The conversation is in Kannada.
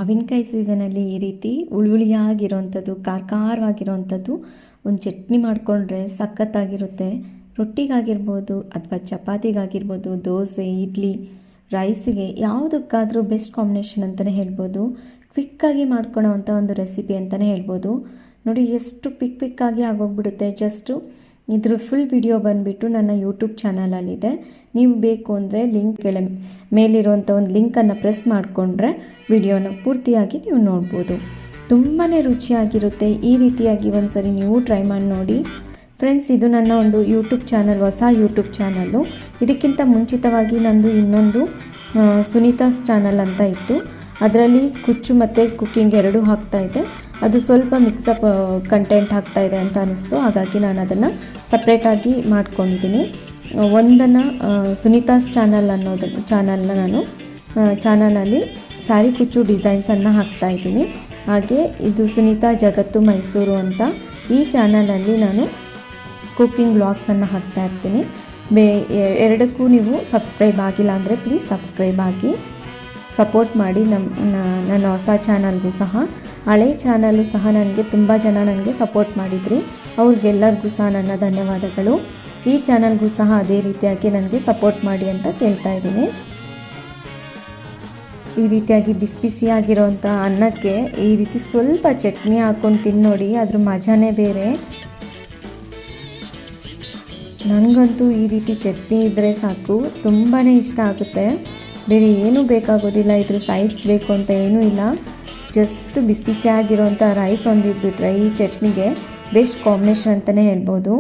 ಮಾವಿನಕಾಯಿ ಸೀಸನಲ್ಲಿ ಈ ರೀತಿ ಹುಳಿಯಾಗಿರೋವಂಥದ್ದು ಖಾರವಾಗಿರೋವಂಥದ್ದು ಒಂದು ಚಟ್ನಿ ಮಾಡಿಕೊಂಡ್ರೆ ಸಖತ್ತಾಗಿರುತ್ತೆ. ರೊಟ್ಟಿಗಾಗಿರ್ಬೋದು ಅಥವಾ ಚಪಾತಿಗಾಗಿರ್ಬೋದು, ದೋಸೆ, ಇಡ್ಲಿ, ರೈಸಿಗೆ ಯಾವುದಕ್ಕಾದರೂ ಬೆಸ್ಟ್ ಕಾಂಬಿನೇಷನ್ ಅಂತಲೇ ಹೇಳ್ಬೋದು. ಕ್ವಿಕ್ಕಾಗಿ ಮಾಡ್ಕೊಳ್ಳೋವಂಥ ಒಂದು ರೆಸಿಪಿ ಅಂತಲೇ ಹೇಳ್ಬೋದು. ನೋಡಿ ಎಷ್ಟು ಕ್ವಿಕ್ಕಾಗಿ ಆಗೋಗ್ಬಿಡುತ್ತೆ. ಜಸ್ಟು ಇದ್ರ ಫುಲ್ ವಿಡಿಯೋ ಬಂದುಬಿಟ್ಟು ನನ್ನ ಯೂಟ್ಯೂಬ್ ಚಾನಲಲ್ಲಿದೆ. ನೀವು ಬೇಕು ಅಂದರೆ ಲಿಂಕ್ ಮೇಲಿರುವಂಥ ಒಂದು ಲಿಂಕನ್ನು ಪ್ರೆಸ್ ಮಾಡಿಕೊಂಡ್ರೆ ವಿಡಿಯೋನ ಪೂರ್ತಿಯಾಗಿ ನೀವು ನೋಡ್ಬೋದು. ತುಂಬಾ ರುಚಿಯಾಗಿರುತ್ತೆ. ಈ ರೀತಿಯಾಗಿ ಒಂದು ಸರಿ ನೀವು ಟ್ರೈ ಮಾಡಿ ನೋಡಿ ಫ್ರೆಂಡ್ಸ್. ಇದು ನನ್ನ ಒಂದು ಯೂಟ್ಯೂಬ್ ಚಾನಲ್, ಹೊಸ ಯೂಟ್ಯೂಬ್ ಚಾನಲ್ಲು. ಇದಕ್ಕಿಂತ ಮುಂಚಿತವಾಗಿ ನಂದು ಇನ್ನೊಂದು ಸುನೀತಾಸ್ ಚಾನಲ್ ಅಂತ ಇತ್ತು. ಅದರಲ್ಲಿ ಕುಚ್ಚು ಮತ್ತು ಕುಕ್ಕಿಂಗ್ ಎರಡೂ ಹಾಕ್ತಾಯಿದ್ದೆ. ಅದು ಸ್ವಲ್ಪ ಮಿಕ್ಸಪ್ ಕಂಟೆಂಟ್ ಹಾಕ್ತಾಯಿದೆ ಅಂತ ಅನ್ನಿಸ್ತು. ಹಾಗಾಗಿ ನಾನು ಅದನ್ನು ಸಪ್ರೇಟಾಗಿ ಮಾಡ್ಕೊಂಡಿದ್ದೀನಿ. ಒಂದನ್ನು ಸುನೀತಾಸ್ ಚಾನಲ್ ಅನ್ನೋದು ಚಾನಲ್ನ ಚಾನಲಲ್ಲಿ ಸ್ಯಾರಿ ಕುಚ್ಚು ಡಿಸೈನ್ಸನ್ನು ಹಾಕ್ತಾಯಿದ್ದೀನಿ. ಹಾಗೆ ಇದು ಸುನೀತಾ ಜಗತ್ತು ಮೈಸೂರು ಅಂತ ಈ ಚಾನಲಲ್ಲಿ ನಾನು ಕುಕ್ಕಿಂಗ್ ವ್ಲಾಗ್ಸನ್ನು ಹಾಕ್ತಾಯಿರ್ತೀನಿ. ಎರಡಕ್ಕೂ ನೀವು ಸಬ್ಸ್ಕ್ರೈಬ್ ಆಗಿಲ್ಲ ಅಂದರೆ ಪ್ಲೀಸ್ ಸಬ್ಸ್ಕ್ರೈಬ್ ಆಗಿ ಸಪೋರ್ಟ್ ಮಾಡಿ. ನನ್ನ ಹೊಸ ಚಾನಲ್ಗೂ ಸಹ, ಹಳೆ ಚಾನಲ್ಲು ಸಹ ನನಗೆ ತುಂಬ ಜನ ನನಗೆ ಸಪೋರ್ಟ್ ಮಾಡಿದ್ರಿ. ಅವ್ರಿಗೆಲ್ಲರಿಗೂ ಸಹ ನನ್ನ ಧನ್ಯವಾದಗಳು. ಈ ಚಾನಲ್ಗೂ ಸಹ ಅದೇ ರೀತಿಯಾಗಿ ನನಗೆ ಸಪೋರ್ಟ್ ಮಾಡಿ ಅಂತ ಕೇಳ್ತಾ ಇದ್ದೀನಿ. ಈ ರೀತಿಯಾಗಿ ಬಿಸಿಯಾಗಿರೋವಂಥ ಅನ್ನಕ್ಕೆ ಈ ರೀತಿ ಸ್ವಲ್ಪ ಚಟ್ನಿ ಹಾಕ್ಕೊಂಡು ತಿನ್ನೋಡಿ, ಅದ್ರ ಮಜಾನೇ ಬೇರೆ. ನನಗಂತೂ ಈ ರೀತಿ ಚಟ್ನಿ ಇದ್ದರೆ ಸಾಕು, ತುಂಬಾ ಇಷ್ಟ ಆಗುತ್ತೆ. ಬೇರೆ ಏನೂ ಬೇಕಾಗೋದಿಲ್ಲ, ಇದ್ರ ಸೈಡ್ಸ್ ಬೇಕು ಅಂತ ಏನೂ ಇಲ್ಲ. ಜಸ್ಟ್ ಬಿಸಿಯಾಗಿರೋವಂಥ ರೈಸ್ ಒಂದಿದ್ಬಿಟ್ರೆ ಈ ಚಟ್ನಿಗೆ ಬೆಸ್ಟ್ ಕಾಂಬಿನೇಷನ್ ಅಂತಲೇ ಹೇಳ್ಬೋದು.